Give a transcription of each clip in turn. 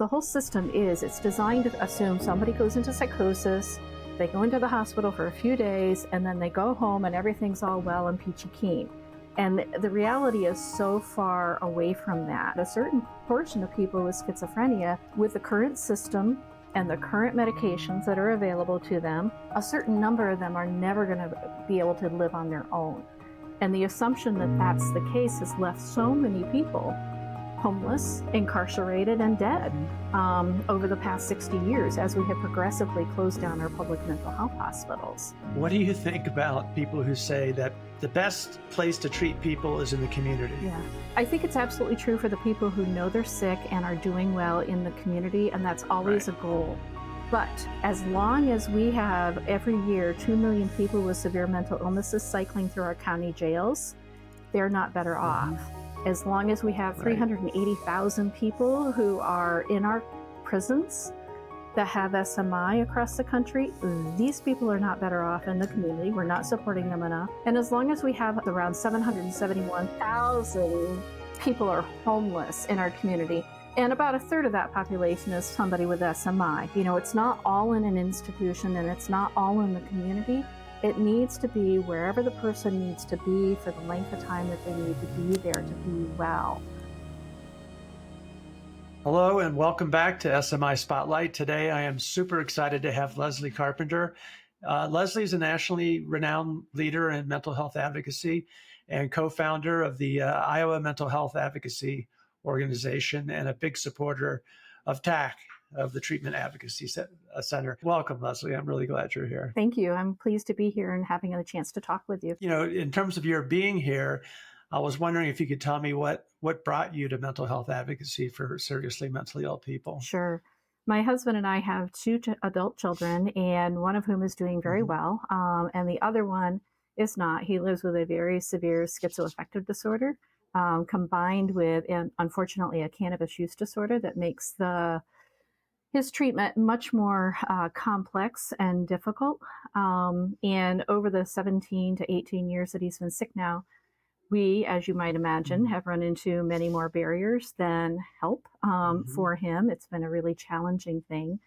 The whole system it's designed to assume somebody goes into psychosis, they go into the hospital for a few days, and then they go home and everything's all well and peachy keen. And the reality is so far away from that. A certain portion of people with schizophrenia, with the current system and the current medications that are available to them, a certain number of them are never going to be able to live on their own. And the assumption that that's the case has left so many people homeless, incarcerated, and dead over the past 60 years as we have progressively closed down our public mental health hospitals. What do you think about people who say that the best place to treat people is in the community? Yeah, I think it's absolutely true for the people who know they're sick and are doing well in the community, and that's always a goal. But as long as we have every year 2 million people with severe mental illnesses cycling through our county jails, they're not better off. As long as we have 380,000 people who are in our prisons that have SMI across the country, these people are not better off in the community. We're not supporting them enough. And as long as we have around 771,000 people are homeless in our community, and about a third of that population is somebody with SMI. You know, it's not all in an institution and it's not all in the community. It needs to be wherever the person needs to be for the length of time that they need to be there to be well. Hello and welcome back to SMI Spotlight. Today I am super excited to have Leslie Carpenter. Leslie is a nationally renowned leader in mental health advocacy and co-founder of the Iowa Mental Health Advocacy Organization and a big supporter of TAC, of the Treatment Advocacy Center. Welcome, Leslie. I'm really glad you're here. Thank you. I'm pleased to be here and having a chance to talk with you. You know, in terms of your being here, I was wondering if you could tell me what brought you to mental health advocacy for seriously mentally ill people. Sure. My husband and I have two adult children, and one of whom is doing very well, and the other one is not. He lives with a very severe schizoaffective disorder, combined with, and unfortunately, a cannabis use disorder that makes his treatment much more complex and difficult. And over the 17 to 18 years that he's been sick now, we, as you might imagine, have run into many more barriers than help for him. It's been a really challenging thing.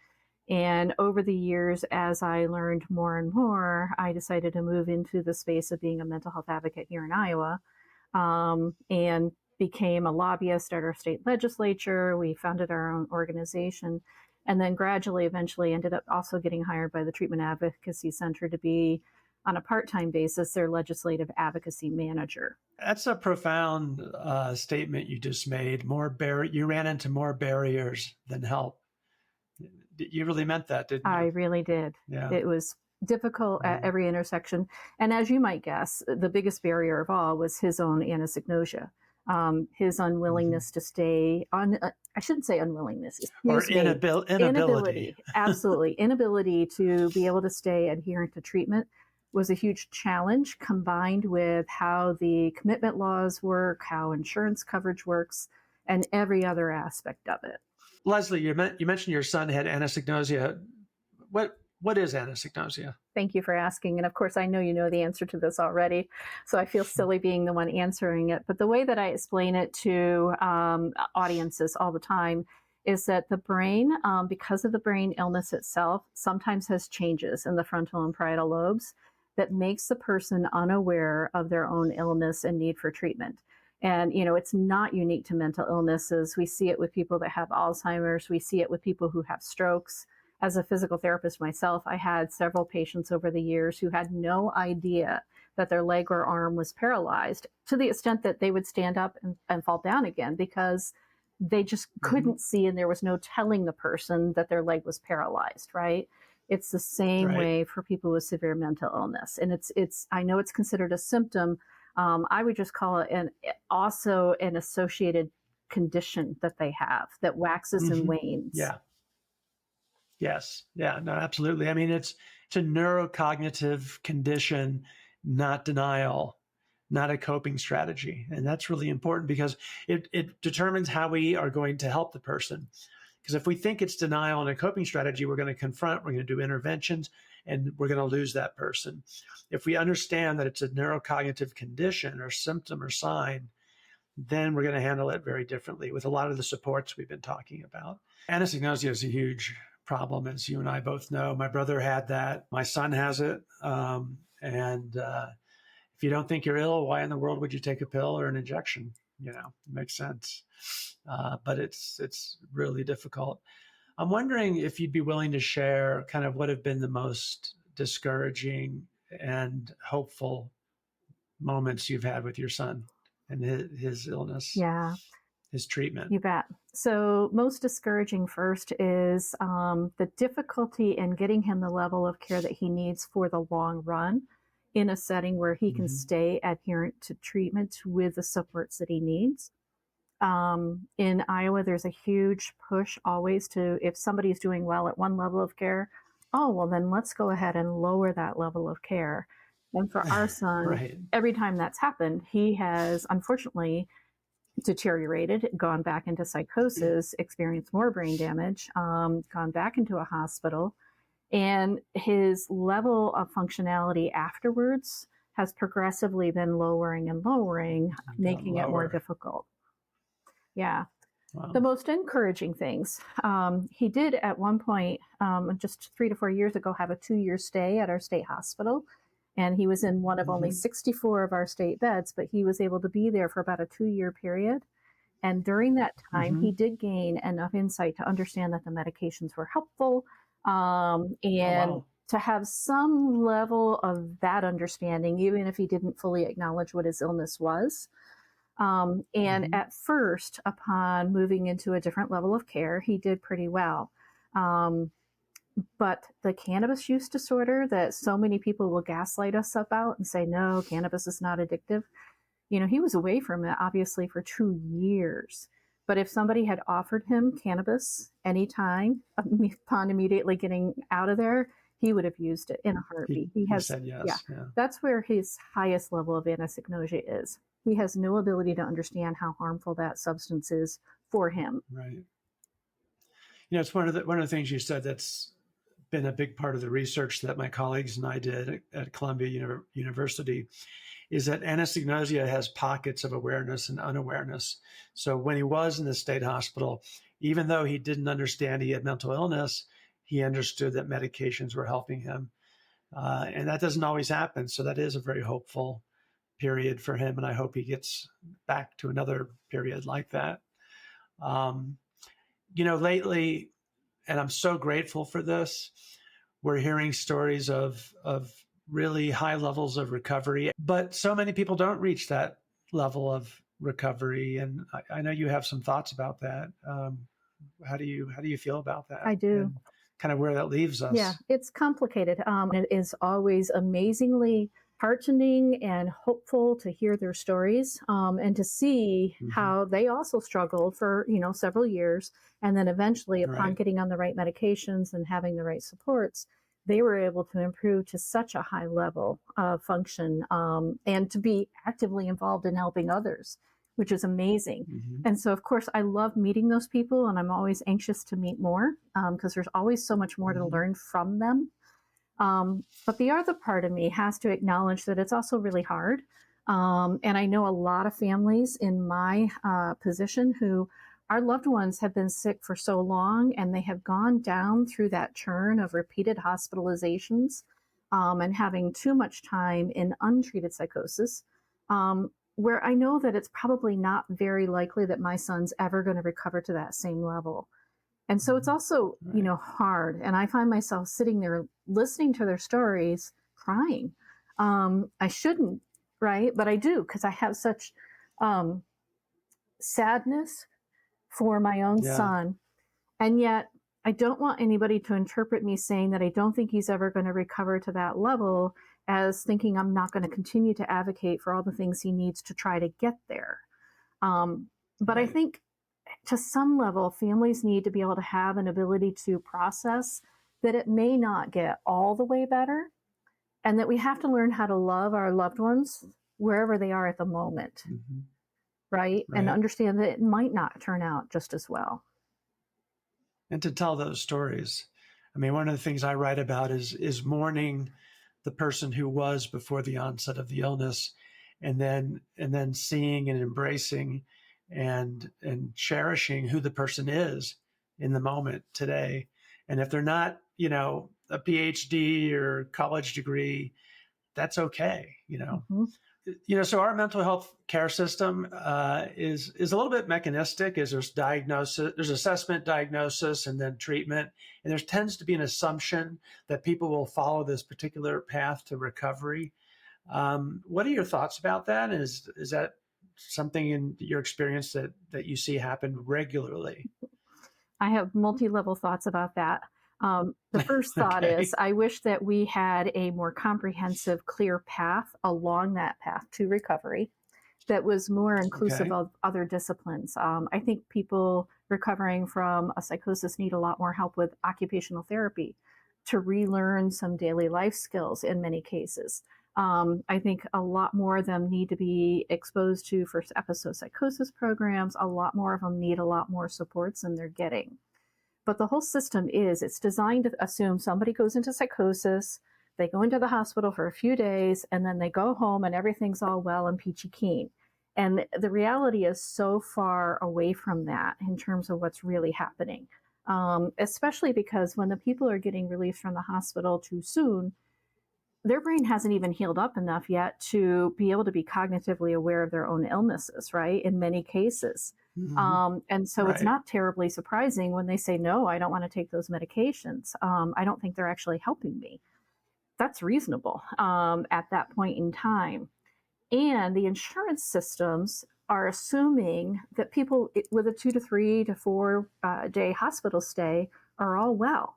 And over the years, as I learned more and more, I decided to move into the space of being a mental health advocate here in Iowa, and became a lobbyist at our state legislature. We founded our own organization, and then gradually, eventually ended up also getting hired by the Treatment Advocacy Center to be, on a part-time basis, their legislative advocacy manager. That's a profound statement you just made. You ran into more barriers than help. You really meant that, didn't you? I really did. Yeah. It was difficult at every intersection. And as you might guess, the biggest barrier of all was his own anosognosia. His unwillingness to stay on, I shouldn't say unwillingness. Or inability. Absolutely. Inability to be able to stay adherent to treatment was a huge challenge, combined with how the commitment laws work, how insurance coverage works, and every other aspect of it. Leslie, you mentioned your son had anosognosia. What is anosognosia? Thank you for asking. And of course, I know you know the answer to this already, so I feel silly being the one answering it. But the way that I explain it to audiences all the time is that the brain, because of the brain illness itself, sometimes has changes in the frontal and parietal lobes that makes the person unaware of their own illness and need for treatment. And, you know, it's not unique to mental illnesses. We see it with people that have Alzheimer's. We see it with people who have strokes. As a physical therapist myself, I had several patients over the years who had no idea that their leg or arm was paralyzed, to the extent that they would stand up and fall down again because they just couldn't see, and there was no telling the person that their leg was paralyzed, right? It's the same way for people with severe mental illness. And it's I know it's considered a symptom. I would just call it also an associated condition that they have that waxes and wanes. Yeah. Yes. Yeah, no, absolutely. I mean, it's a neurocognitive condition, not denial, not a coping strategy. And that's really important because it determines how we are going to help the person. Because if we think it's denial and a coping strategy, we're going to confront, we're going to do interventions, and we're going to lose that person. If we understand that it's a neurocognitive condition or symptom or sign, then we're going to handle it very differently with a lot of the supports we've been talking about. Anosognosia is a huge problem, as you and I both know. My brother had that. My son has it. If you don't think you're ill, why in the world would you take a pill or an injection? It makes sense. But it's really difficult. I'm wondering if you'd be willing to share kind of what have been the most discouraging and hopeful moments you've had with your son and his illness, Yeah, his treatment. you bet. So most discouraging first is the difficulty in getting him the level of care that he needs for the long run in a setting where he can stay adherent to treatment with the supports that he needs. In Iowa, there's a huge push always to, if somebody's doing well at one level of care, oh, well, then let's go ahead and lower that level of care. And for our son, Right. every time that's happened, he has unfortunately deteriorated, gone back into psychosis, experienced more brain damage, gone back into a hospital. And his level of functionality afterwards has progressively been lowering and lowering, making it more difficult. Yeah. Wow. The most encouraging things. He did at one point, just 3 to 4 years ago, have a 2-year stay at our state hospital. And he was in one of only 64 of our state beds, but he was able to be there for about a 2-year period. And during that time, he did gain enough insight to understand that the medications were helpful, to have some level of that understanding, even if he didn't fully acknowledge what his illness was. At first, upon moving into a different level of care, he did pretty well. But the cannabis use disorder that so many people will gaslight us about and say, no, cannabis is not addictive. He was away from it, obviously, for 2 years. But if somebody had offered him cannabis anytime upon immediately getting out of there, he would have used it in a heartbeat. He said yes. Yeah. That's where his highest level of anosognosia is. He has no ability to understand how harmful that substance is for him. Right. It's one of the things you said that's been a big part of the research that my colleagues and I did at Columbia University is that anosognosia has pockets of awareness and unawareness. So when he was in the state hospital, even though he didn't understand he had mental illness, he understood that medications were helping him. And that doesn't always happen. So that is a very hopeful period for him. And I hope he gets back to another period like that. Lately, and I'm so grateful for this, we're hearing stories of really high levels of recovery, but so many people don't reach that level of recovery. And I know you have some thoughts about that. How do you feel about that? I do. And kind of where that leaves us. Yeah, it's complicated. It is always amazingly heartening and hopeful to hear their stories and to see how they also struggled for, several years. And then eventually, upon getting on the right medications and having the right supports, they were able to improve to such a high level of function and to be actively involved in helping others, which is amazing. And so, of course, I love meeting those people, and I'm always anxious to meet more because there's always so much more to learn from them. But the other part of me has to acknowledge that it's also really hard. And I know a lot of families in my position who our loved ones have been sick for so long, and they have gone down through that churn of repeated hospitalizations and having too much time in untreated psychosis, where I know that it's probably not very likely that my son's ever going to recover to that same level. And so it's also, hard. And I find myself sitting there listening to their stories, crying. I shouldn't, right? But I do, because I have such sadness for my own son. And yet I don't want anybody to interpret me saying that I don't think he's ever going to recover to that level as thinking I'm not going to continue to advocate for all the things he needs to try to get there. But I think to some level, families need to be able to have an ability to process that it may not get all the way better, and that we have to learn how to love our loved ones wherever they are at the moment, right? And understand that it might not turn out just as well. And to tell those stories. I mean, one of the things I write about is mourning the person who was before the onset of the illness, and then seeing and embracing and cherishing who the person is in the moment today. And if they're not, a PhD or college degree, that's okay, Mm-hmm. So our mental health care system is a little bit mechanistic. There's diagnosis, there's assessment, diagnosis, and then treatment. And there tends to be an assumption that people will follow this particular path to recovery. What are your thoughts about that? Is that something in your experience that you see happen regularly? I have multi-level thoughts about that. The first thought Okay. is I wish that we had a more comprehensive, clear path along that path to recovery that was more inclusive Okay. of other disciplines. I think people recovering from a psychosis need a lot more help with occupational therapy to relearn some daily life skills in many cases. I think a lot more of them need to be exposed to first episode psychosis programs. A lot more of them need a lot more supports than they're getting. But the whole system it's designed to assume somebody goes into psychosis, they go into the hospital for a few days, and then they go home and everything's all well and peachy keen. And the reality is so far away from that in terms of what's really happening, especially because when the people are getting released from the hospital too soon, their brain hasn't even healed up enough yet to be able to be cognitively aware of their own illnesses, right? In many cases. And so it's Right. not terribly surprising when they say, no, I don't want to take those medications. I don't think they're actually helping me. That's reasonable at that point in time. And the insurance systems are assuming that people with a 2 to 3 to 4 day hospital stay are all well.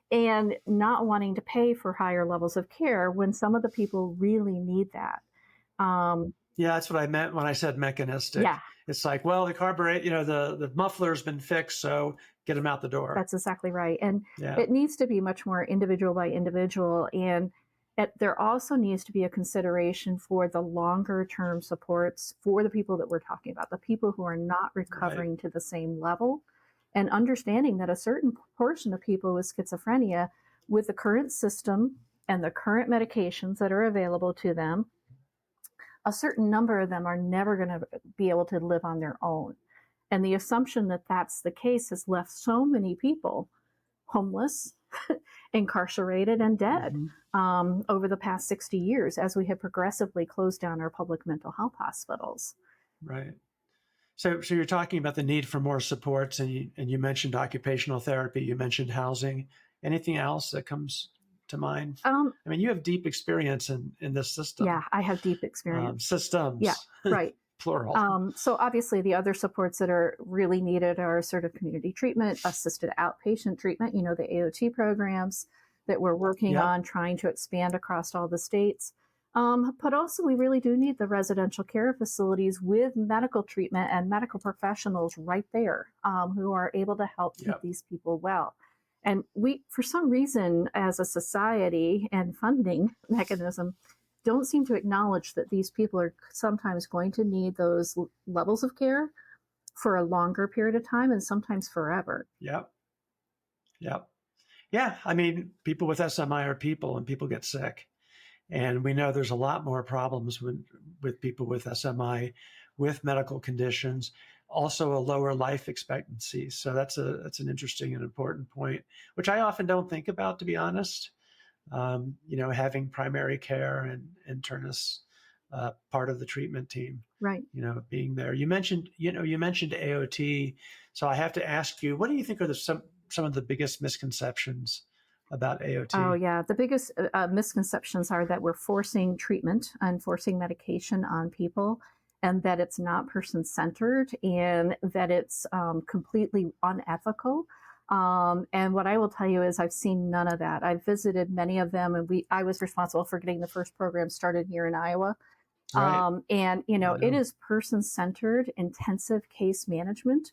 And not wanting to pay for higher levels of care when some of the people really need that. Yeah, that's what I meant when I said mechanistic. Yeah. It's like, well, the carburetor, the muffler's been fixed, so get them out the door. That's exactly right. And Yeah. it needs to be much more individual by individual. And there also needs to be a consideration for the longer term supports for the people that we're talking about, the people who are not recovering to the same level, and understanding that a certain portion of people with schizophrenia, with the current system and the current medications that are available to them, a certain number of them are never going to be able to live on their own. And the assumption that that's the case has left so many people homeless, incarcerated, and dead over the past 60 years as we have progressively closed down our public mental health hospitals. Right. So you're talking about the need for more supports, and you mentioned occupational therapy, you mentioned housing. Anything else that comes to mind? I mean, you have deep experience in this system. Yeah, I have deep experience. Systems. Yeah, right. Plural. So obviously the other supports that are really needed are assertive community treatment, assisted outpatient treatment, the AOT programs that we're working on, trying to expand across all the states. But also we really do need the residential care facilities with medical treatment and medical professionals right there who are able to help keep these people well. And we, for some reason, as a society and funding mechanism, don't seem to acknowledge that these people are sometimes going to need those levels of care for a longer period of time and sometimes forever. Yep. Yeah. I mean, people with SMI are people, and people get sick. And we know there's a lot more problems with people with SMI, with medical conditions, also a lower life expectancy. So that's an interesting and important point, which I often don't think about, to be honest. Having primary care and internists part of the treatment team, right? Being there. You mentioned AOT, so I have to ask you, what do you think are some of the biggest misconceptions about AOT? Oh yeah, the biggest misconceptions are that we're forcing treatment and forcing medication on people, and that it's not person-centered, and that it's completely unethical. And what I will tell you is I've seen none of that. I've visited many of them, and I was responsible for getting the first program started here in Iowa. Right. And it is person-centered, intensive case management.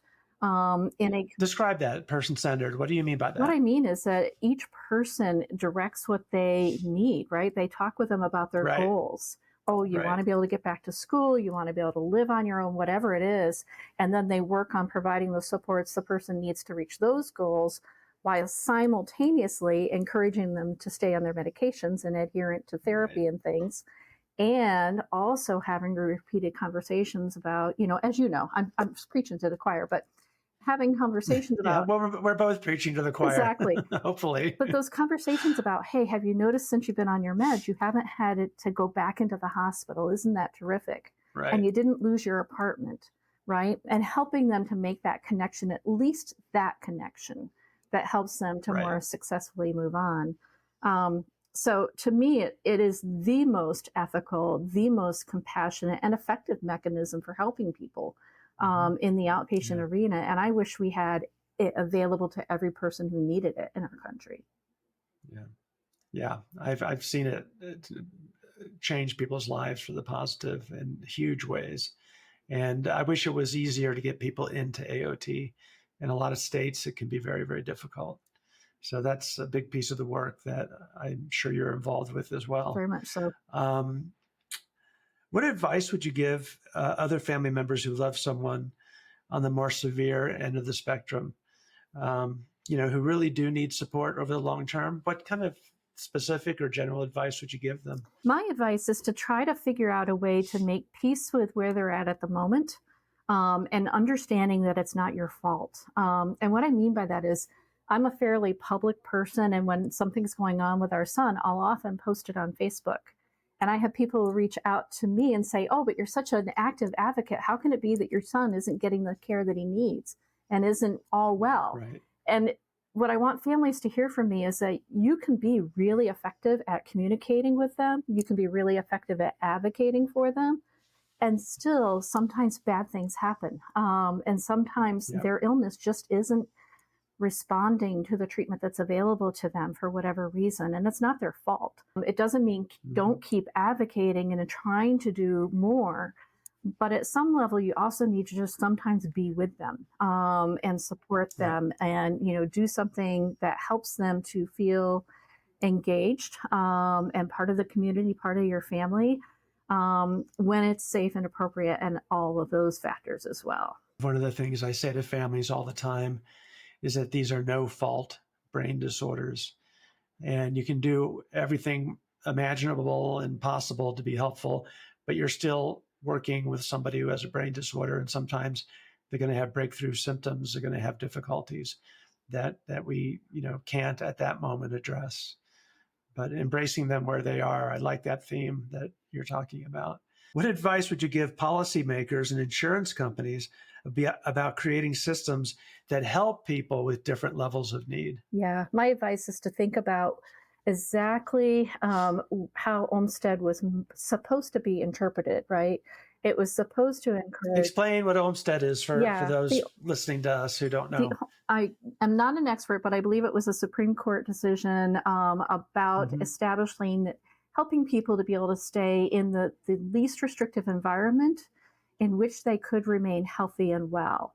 Describe that, person-centered. What do you mean by that? What I mean is that each person directs what they need, right? They talk with them about their goals. Oh, you want to be able to get back to school, you want to be able to live on your own, whatever it is. And then they work on providing the supports the person needs to reach those goals, while simultaneously encouraging them to stay on their medications and adherent to therapy and things. And also having repeated conversations about, as I'm preaching to the choir, but having conversations Yeah, about, well, we're both preaching to the choir, exactly. hopefully. But those conversations about, hey, have you noticed since you've been on your meds, you haven't had it to go back into the hospital? Isn't that terrific? Right. And you didn't lose your apartment, right? And helping them to make that connection, at least that connection that helps them to Right. more successfully move on. So to me, it is the most ethical, the most compassionate and effective mechanism for helping people in the outpatient arena. And I wish we had it available to every person who needed it in our country. Yeah. I've seen it change people's lives for the positive in huge ways. And I wish it was easier to get people into AOT. In a lot of states, it can be very, very difficult. So that's a big piece of the work that I'm sure you're involved with as well. Very much so. What advice would you give other family members who love someone on the more severe end of the spectrum, who really do need support over the long term? What kind of specific or general advice would you give them? My advice is to try to figure out a way to make peace with where they're at the moment, and understanding that it's not your fault. And what I mean by that is, I'm a fairly public person, and when something's going on with our son, I'll often post it on Facebook. And I have people reach out to me and say, oh, but you're such an active advocate. How can it be that your son isn't getting the care that he needs and isn't all well? Right. And what I want families to hear from me is that you can be really effective at communicating with them. You can be really effective at advocating for them. And still, sometimes bad things happen. And sometimes their illness just isn't responding to the treatment that's available to them for whatever reason. And it's not their fault. It doesn't mean don't keep advocating and trying to do more. But at some level, you also need to just sometimes be with them and support them and, do something that helps them to feel engaged and part of the community, part of your family, when it's safe and appropriate, and all of those factors as well. One of the things I say to families all the time is that these are no-fault brain disorders, and you can do everything imaginable and possible to be helpful, but you're still working with somebody who has a brain disorder, and sometimes they're going to have breakthrough symptoms. They're going to have difficulties that we can't at that moment address. But embracing them where they are, I like that theme that you're talking about. What advice would you give policymakers and insurance companies about creating systems that help people with different levels of need? Yeah, my advice is to think about exactly how Olmsted was supposed to be interpreted, right? It was supposed to encourage... Explain what Olmsted is for those listening to us who don't know. I am not an expert, but I believe it was a Supreme Court decision about establishing, helping people to be able to stay in the least restrictive environment in which they could remain healthy and well.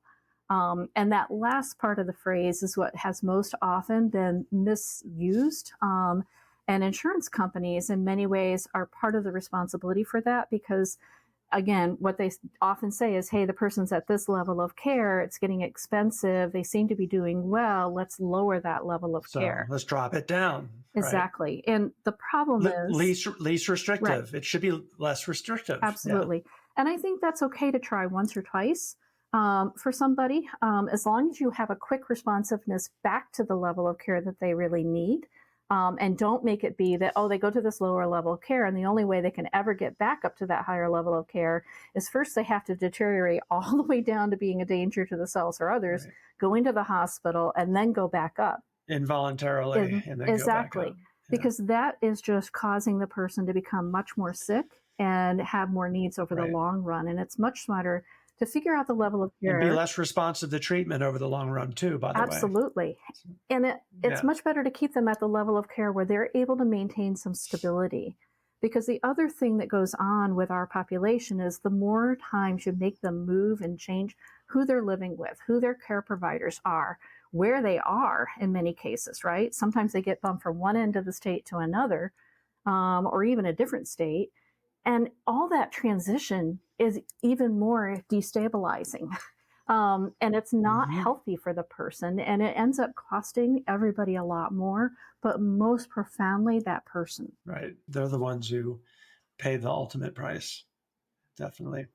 And that last part of the phrase is what has most often been misused. And insurance companies, in many ways, are part of the responsibility for that because, again, what they often say is, hey, the person's at this level of care, it's getting expensive, they seem to be doing well, let's lower that level of care. Let's drop it down. Exactly. Right. And the problem is... Least restrictive. Right. It should be less restrictive. Absolutely. Yeah. And I think that's okay to try once or twice for somebody, as long as you have a quick responsiveness back to the level of care that they really need. And don't make it be that, they go to this lower level of care, and the only way they can ever get back up to that higher level of care is first they have to deteriorate all the way down to being a danger to themselves or others, go into the hospital, and then go back up. Involuntarily. And then exactly. Go back up. Yeah. Because that is just causing the person to become much more sick and have more needs over the long run. And it's much smarter to figure out the level of care. And be less responsive to treatment over the long run too, by the way. Absolutely. And it's much better to keep them at the level of care where they're able to maintain some stability. Because the other thing that goes on with our population is the more times you make them move and change who they're living with, who their care providers are, where they are in many cases, right? Sometimes they get bumped from one end of the state to another, or even a different state. And all that transition is even more destabilizing. And it's not healthy for the person. And it ends up costing everybody a lot more, but most profoundly that person. Right. They're the ones who pay the ultimate price. Definitely.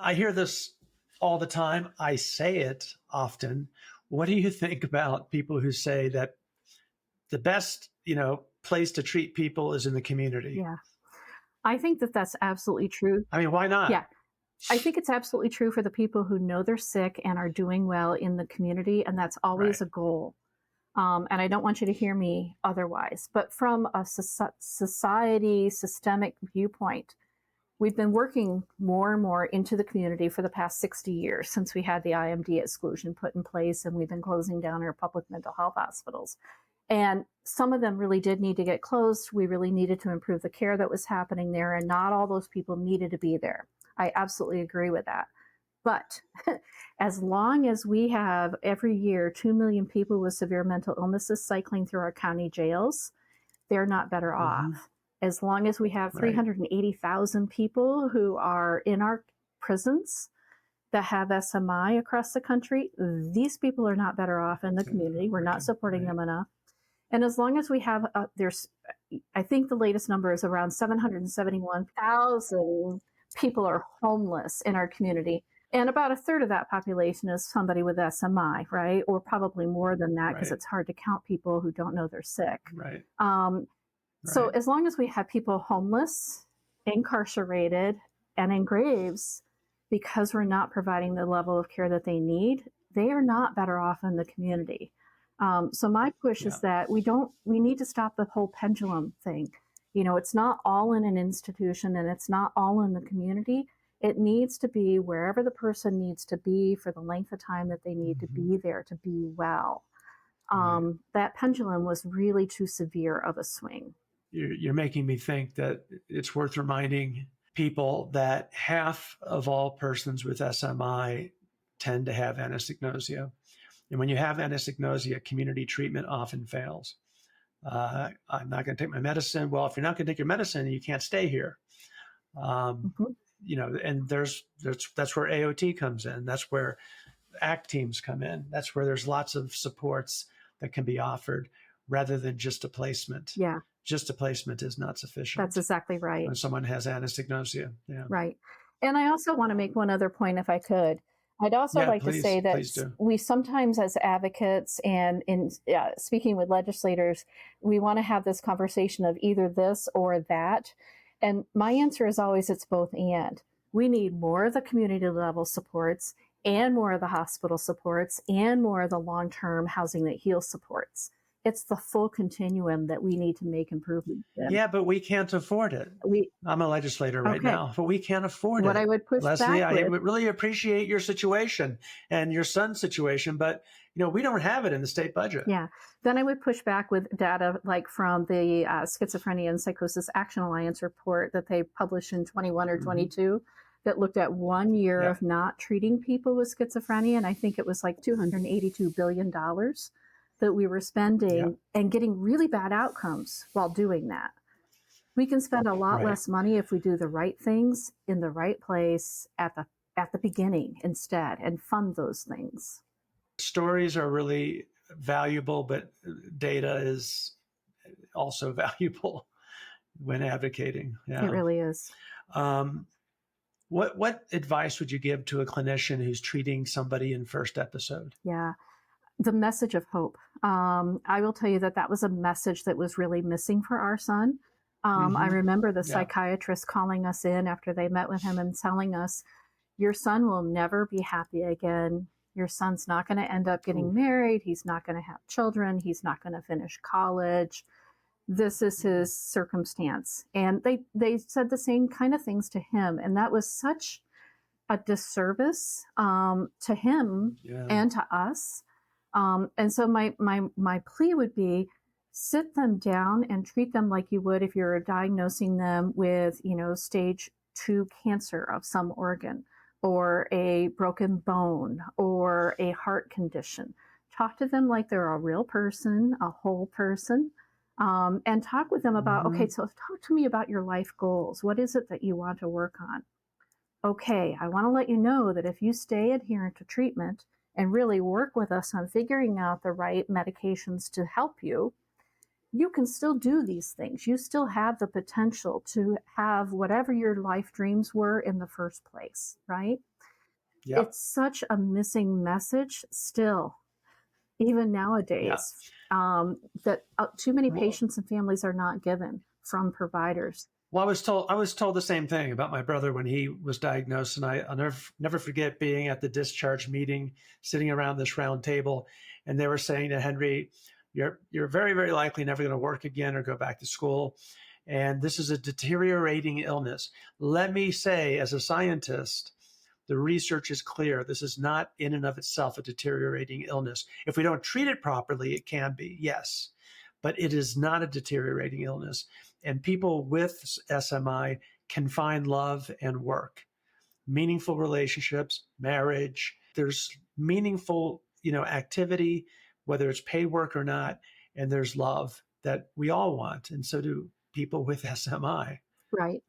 I hear this all the time. I say it often. What do you think about people who say that the best, place to treat people is in the community? Yeah. I think that that's absolutely true. I mean, why not? Yeah. I think it's absolutely true for the people who know they're sick and are doing well in the community, and that's always Right. a goal. And I don't want you to hear me otherwise. But from a society systemic viewpoint, we've been working more and more into the community for the past 60 years since we had the IMD exclusion put in place, and we've been closing down our public mental health hospitals. And some of them really did need to get closed. We really needed to improve the care that was happening there, and not all those people needed to be there. I absolutely agree with that. But as long as we have every year 2 million people with severe mental illnesses cycling through our county jails, they're not better off. As long as we have 380,000 people who are in our prisons that have SMI across the country, these people are not better off in the community. We're not supporting them enough. And as long as we have, I think the latest number is around 771,000 people are homeless in our community. And about a third of that population is somebody with SMI, right? Or probably more than that, because it's hard to count people who don't know they're sick. Right. So as long as we have people homeless, incarcerated, and in graves, because we're not providing the level of care that they need, they are not better off in the community. So my push is that we need to stop the whole pendulum thing. It's not all in an institution and it's not all in the community. It needs to be wherever the person needs to be for the length of time that they need to be there to be well. That pendulum was really too severe of a swing. You're making me think that it's worth reminding people that half of all persons with SMI tend to have anosognosia. And when you have anosognosia, community treatment often fails. I'm not going to take my medicine. Well, if you're not going to take your medicine, you can't stay here. And that's where AOT comes in. That's where ACT teams come in. That's where there's lots of supports that can be offered rather than just a placement. Yeah. Just a placement is not sufficient. That's exactly right. When someone has anosognosia. Yeah. Right. And I also want to make one other point, if I could. I'd also like to say that we sometimes, as advocates and in speaking with legislators, we want to have this conversation of either this or that. And my answer is always it's both and. We need more of the community level supports and more of the hospital supports and more of the long-term housing that heals supports. It's the full continuum that we need to make improvements in. Yeah, but we can't afford it. I'm a legislator right now, but we can't afford it. What I would push Leslie, back I would really appreciate your situation and your son's situation, but we don't have it in the state budget. Yeah. Then I would push back with data like from the Schizophrenia and Psychosis Action Alliance report that they published in 21 or 22 that looked at 1 year of not treating people with schizophrenia. And I think it was like $282 billion that we were spending and getting really bad outcomes while doing that. We can spend a lot less money if we do the right things in the right place at the beginning instead and fund those things. Stories are really valuable, but data is also valuable when advocating. Yeah. It really is. What advice would you give to a clinician who's treating somebody in first episode? Yeah. The message of hope. I will tell you that was a message that was really missing for our son. I remember the psychiatrist calling us in after they met with him and telling us, your son will never be happy again. Your son's not going to end up getting married. He's not going to have children. He's not going to finish college. This is his circumstance. And they said the same kind of things to him. And that was such a disservice to him and to us. And so my plea would be, sit them down and treat them like you would if you're diagnosing them with, stage 2 cancer of some organ or a broken bone or a heart condition. Talk to them like they're a real person, a whole person, and talk with them about, okay, so talk to me about your life goals. What is it that you want to work on? Okay, I want to let you know that if you stay adherent to treatment and really work with us on figuring out the right medications to help you, you can still do these things. You still have the potential to have whatever your life dreams were in the first place, right? Yep. It's such a missing message still, even nowadays, that too many patients and families are not given from providers. Well, I was told the same thing about my brother when he was diagnosed, and I'll never forget being at the discharge meeting, sitting around this round table, and they were saying to Henry, "You're very, very likely never going to work again or go back to school, and this is a deteriorating illness." Let me say, as a scientist, the research is clear. This is not in and of itself a deteriorating illness. If we don't treat it properly, it can be, yes, but it is not a deteriorating illness. And people with SMI can find love and work, meaningful relationships, marriage. There's meaningful, activity, whether it's paid work or not, and there's love that we all want, and so do people with SMI. Right.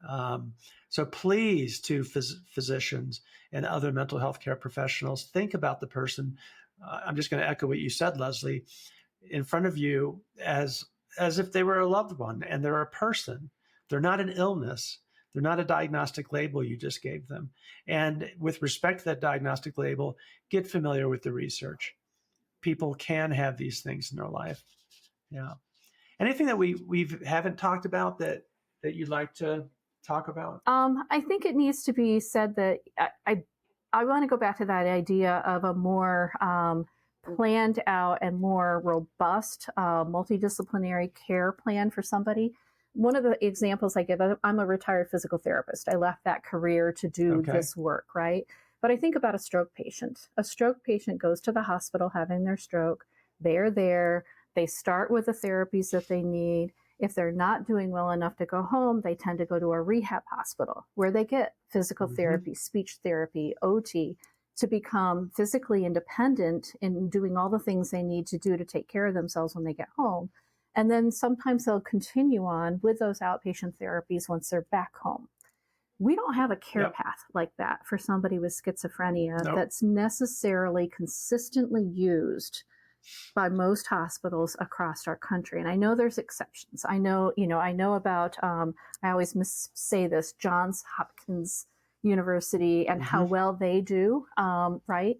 So please, to physicians and other mental health care professionals, think about the person. I'm just going to echo what you said, Leslie, in front of you as if they were a loved one, and they're a person. They're not an illness. They're not a diagnostic label you just gave them. And with respect to that diagnostic label, get familiar with the research. People can have these things in their life. Yeah. Anything that we haven't talked about that you'd like to talk about? I think it needs to be said that I want to go back to that idea of a more planned out and more robust multidisciplinary care plan for somebody. One of the examples I give, I'm a retired physical therapist. I left that career to do this work, right? But I think about a stroke patient. A stroke patient goes to the hospital having their stroke. They're there. They start with the therapies that they need. If they're not doing well enough to go home, they tend to go to a rehab hospital where they get physical therapy, speech therapy, OT, to become physically independent in doing all the things they need to do to take care of themselves when they get home. And then sometimes they'll continue on with those outpatient therapies once they're back home. We don't have a care path like that for somebody with schizophrenia that's necessarily consistently used by most hospitals across our country. And I know there's exceptions. I know about, I always say this, Johns Hopkins University and how well they do, right?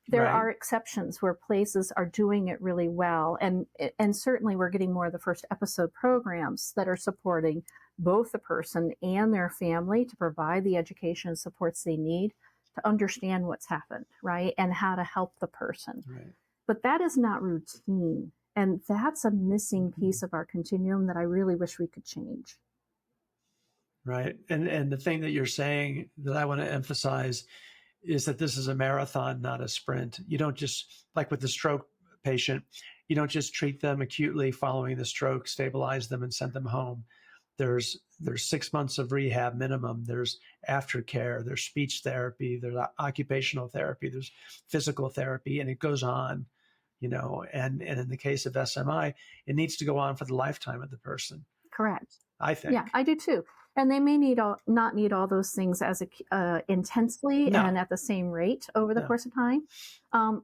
There are exceptions where places are doing it really well. And certainly we're getting more of the first episode programs that are supporting both the person and their family to provide the education and supports they need to understand what's happened, right? And how to help the person. Right. But that is not routine. And that's a missing piece of our continuum that I really wish we could change. Right. And the thing that you're saying that I want to emphasize is that this is a marathon, not a sprint. You don't just, like with the stroke patient, you don't just treat them acutely following the stroke, stabilize them, and send them home. There's 6 months of rehab minimum. There's aftercare. There's speech therapy. There's occupational therapy. There's physical therapy, and it goes on, And in the case of SMI, it needs to go on for the lifetime of the person. Correct. I think. Yeah, I do too. And they may not need all those things as intensely and at the same rate over the course of time,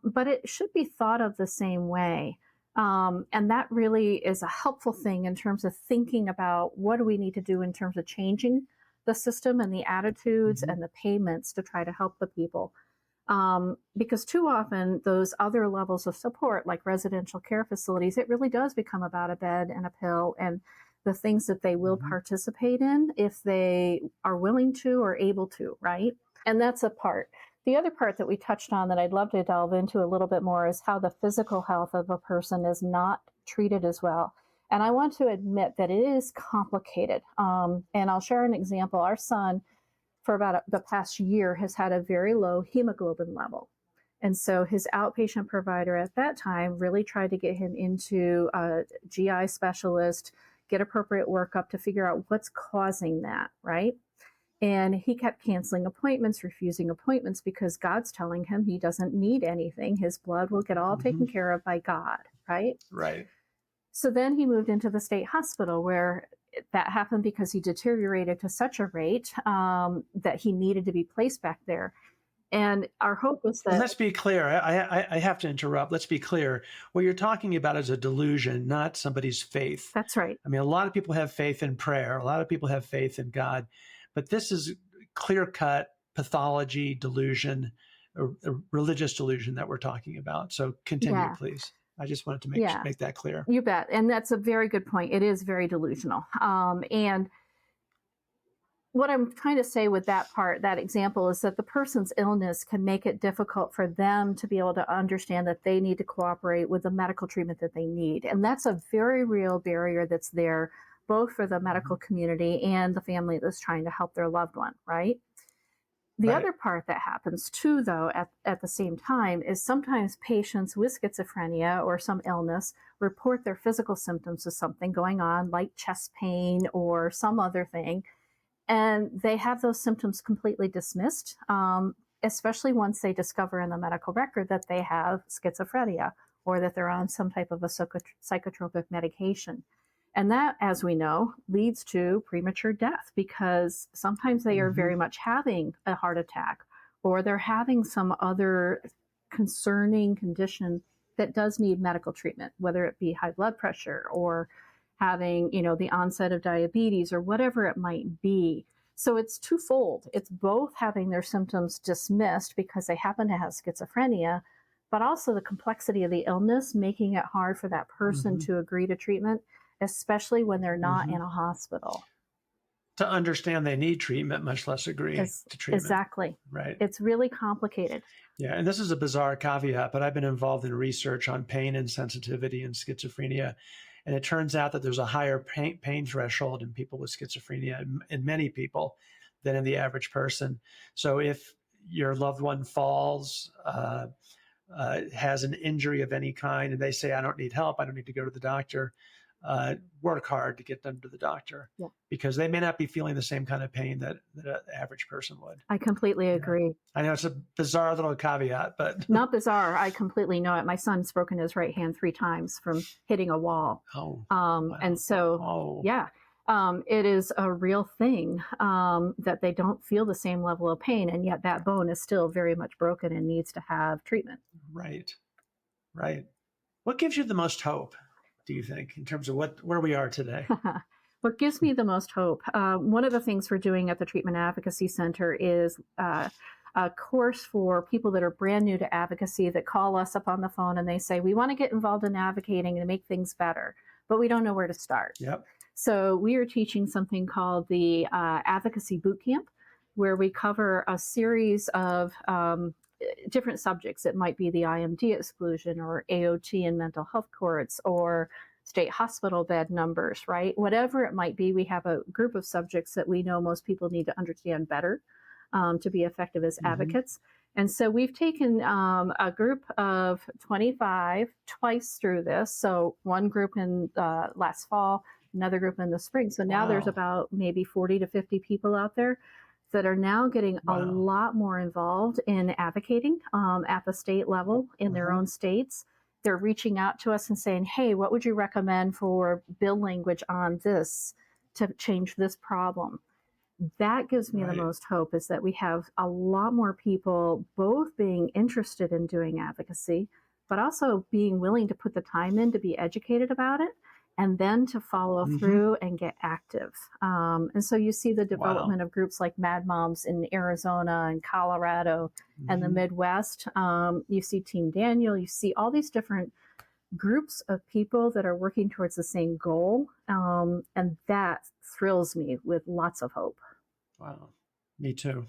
but it should be thought of the same way. And that really is a helpful thing in terms of thinking about what do we need to do in terms of changing the system and the attitudes and the payments to try to help the people. Because too often those other levels of support, like residential care facilities, it really does become about a bed and a pill and the things that they will participate in if they are willing to or able to, right? And that's a part. The other part that we touched on that I'd love to delve into a little bit more is how the physical health of a person is not treated as well. And I want to admit that it is complicated. And I'll share an example. Our son, for about the past year, has had a very low hemoglobin level. And so his outpatient provider at that time really tried to get him into a GI specialist, get appropriate workup to figure out what's causing that, right? And he kept canceling appointments, refusing appointments because God's telling him he doesn't need anything. His blood will get all taken care of by God, right? Right. So then he moved into the state hospital where that happened because he deteriorated to such a rate that he needed to be placed back there. And our hope was that... Let's be clear. I have to interrupt. Let's be clear. What you're talking about is a delusion, not somebody's faith. That's right. I mean, a lot of people have faith in prayer. A lot of people have faith in God. But this is clear-cut pathology, delusion, a religious delusion that we're talking about. So continue, Yeah. please. I just wanted to Yeah. make that clear. You bet. And that's a very good point. It is very delusional. And what I'm trying to say with that part, that example, is that the person's illness can make it difficult for them to be able to understand that they need to cooperate with the medical treatment that they need. And that's a very real barrier that's there, both for the medical community and the family that's trying to help their loved one, right? The other part that happens too, though, at the same time, is sometimes patients with schizophrenia or some illness report their physical symptoms of something going on, like chest pain or some other thing, and they have those symptoms completely dismissed, especially once they discover in the medical record that they have schizophrenia or that they're on some type of a psychotropic medication. And that, as we know, leads to premature death, because sometimes they are very much having a heart attack, or they're having some other concerning condition that does need medical treatment, whether it be high blood pressure or having, the onset of diabetes or whatever it might be. So it's twofold. It's both having their symptoms dismissed because they happen to have schizophrenia, but also the complexity of the illness making it hard for that person to agree to treatment, especially when they're not in a hospital. To understand they need treatment, much less agree to treatment. Exactly. Right. It's really complicated. Yeah, and this is a bizarre caveat, but I've been involved in research on pain and sensitivity and schizophrenia. And it turns out that there's a higher pain threshold in people with schizophrenia, in many people, than in the average person. So if your loved one falls, has an injury of any kind, and they say, I don't need help, I don't need to go to the doctor, work hard to get them to the doctor, because they may not be feeling the same kind of pain that an average person would. I completely agree. I know it's a bizarre little caveat, but not bizarre. I completely know it. My son's broken his right hand 3 times from hitting a wall. Wow. And so, it is a real thing, that they don't feel the same level of pain, and yet that bone is still very much broken and needs to have treatment. Right. What gives you the most hope, do you think, in terms of where we are today? What gives me the most hope? One of the things we're doing at the Treatment Advocacy Center is a course for people that are brand new to advocacy, that call us up on the phone and they say, we want to get involved in advocating and make things better, but we don't know where to start. Yep. So we are teaching something called the Advocacy Bootcamp, where we cover a series of different subjects. It might be the IMD exclusion, or AOT in mental health courts, or state hospital bed numbers, right? Whatever it might be, we have a group of subjects that we know most people need to understand better to be effective as advocates. And so we've taken a group of 25 twice through this. So one group in last fall, another group in the spring. So now there's about maybe 40 to 50 people out there that are now getting a lot more involved in advocating at the state level in their own states. They're reaching out to us and saying, hey, what would you recommend for bill language on this to change this problem? That gives me the most hope, is that we have a lot more people both being interested in doing advocacy, but also being willing to put the time in to be educated about it, and then to follow through and get active. And so you see the development of groups like Mad Moms in Arizona and Colorado and the Midwest. You see Team Daniel, you see all these different groups of people that are working towards the same goal. And that thrills me with lots of hope. Wow, me too.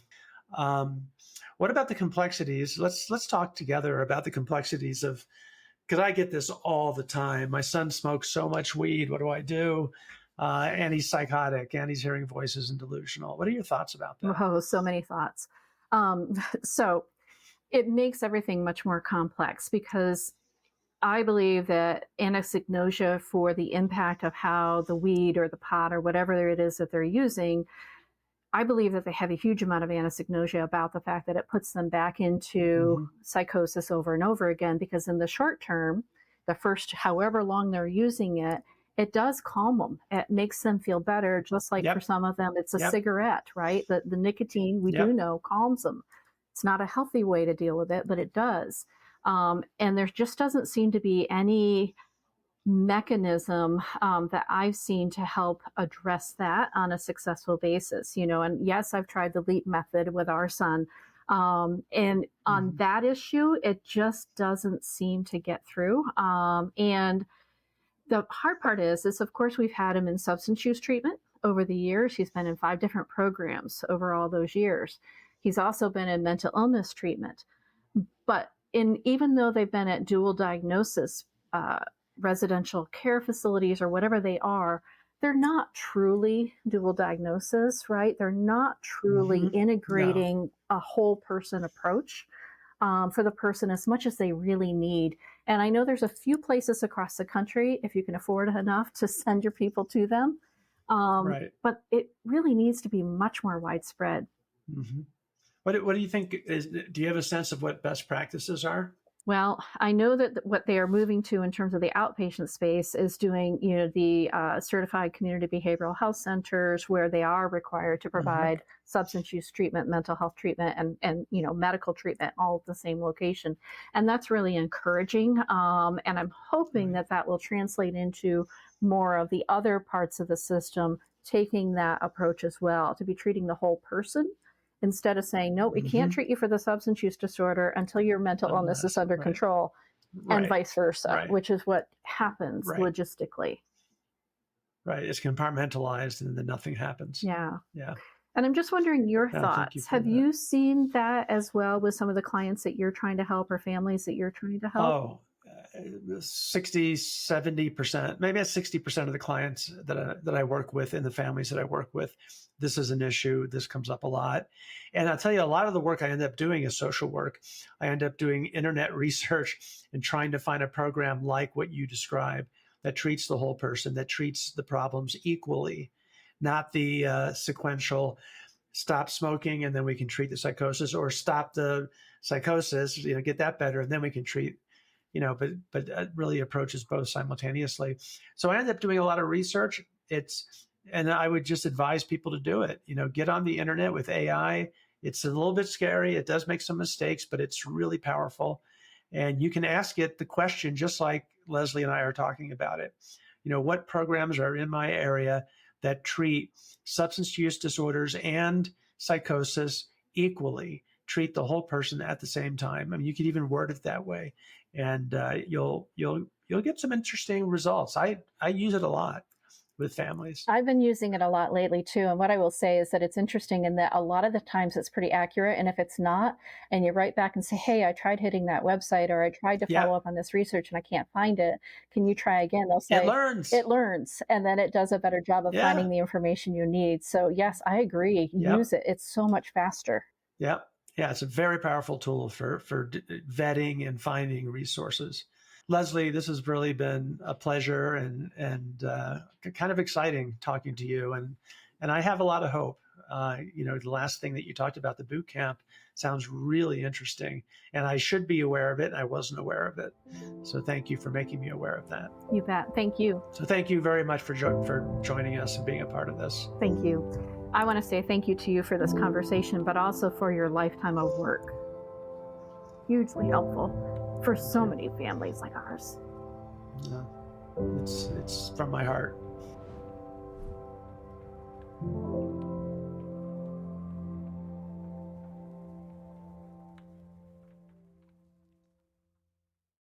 What about the complexities? Let's talk together about the complexities of, because I get this all the time. My son smokes so much weed. What do I do? And he's psychotic, and he's hearing voices and delusional. What are your thoughts about that? Oh, so many thoughts. So it makes everything much more complex, because I believe that anosognosia, for the impact of how the weed or the pot or whatever it is that they're using, I believe that they have a huge amount of anosognosia about the fact that it puts them back into psychosis over and over again, because in the short term, the first however long they're using it, it does calm them. It makes them feel better, just like for some of them, it's a cigarette, right? The nicotine, we do know, calms them. It's not a healthy way to deal with it, but it does. And there just doesn't seem to be any mechanism that I've seen to help address that on a successful basis, and yes, I've tried the LEAP method with our son, And on that issue, it just doesn't seem to get through. And the hard part is of course, we've had him in substance use treatment over the years. He's been in 5 different programs over all those years. He's also been in mental illness treatment. But even though they've been at dual diagnosis residential care facilities or whatever they are, they're not truly dual diagnosis, right? They're not truly integrating a whole person approach for the person as much as they really need. And I know there's a few places across the country, if you can afford enough, to send your people to them. But it really needs to be much more widespread. What do you think do you have a sense of what best practices are? Well, I know that what they are moving to in terms of the outpatient space is doing, the certified community behavioral health centers where they are required to provide substance use treatment, mental health treatment, and medical treatment all at the same location. And that's really encouraging. And I'm hoping that will translate into more of the other parts of the system taking that approach as well, to be treating the whole person, instead of saying, no, we can't treat you for the substance use disorder until your mental illness is under control, and vice versa, which is what happens logistically. Right. It's compartmentalized and then nothing happens. Yeah. And I'm just wondering your thoughts. Have you seen that as well with some of the clients that you're trying to help or families that you're trying to help? 60, 70%, maybe 60% of the clients that I work with and the families that I work with, this is an issue. This comes up a lot. And I'll tell you, a lot of the work I end up doing is social work. I end up doing internet research and trying to find a program like what you described that treats the whole person, that treats the problems equally, not the sequential stop smoking and then we can treat the psychosis, or stop the psychosis, get that better, and then we can treat, but it really approaches both simultaneously. So I end up doing a lot of research. And I would just advise people to do it. Get on the internet with AI. It's a little bit scary. It does make some mistakes, but it's really powerful. And you can ask it the question, just like Leslie and I are talking about it. What programs are in my area that treat substance use disorders and psychosis equally, treat the whole person at the same time? I mean, you could even word it that way, and you'll get some interesting results. I use it a lot with families. I've been using it a lot lately too. And what I will say is that it's interesting in that a lot of the times it's pretty accurate. And if it's not, and you write back and say, hey, I tried hitting that website, or I tried to follow up on this research and I can't find it. Can you try again? They'll say, it learns. And then it does a better job of finding the information you need. So yes, I agree. Use it. It's so much faster. Yeah. It's a very powerful tool for vetting and finding resources. Leslie, this has really been a pleasure and kind of exciting talking to you. And I have a lot of hope. The last thing that you talked about, the boot camp, sounds really interesting. And I should be aware of it. I wasn't aware of it. So thank you for making me aware of that. You bet. Thank you. So thank you very much for joining us and being a part of this. Thank you. I want to say thank you to you for this conversation, but also for your lifetime of work. Hugely helpful for so many families like ours. It's from my heart.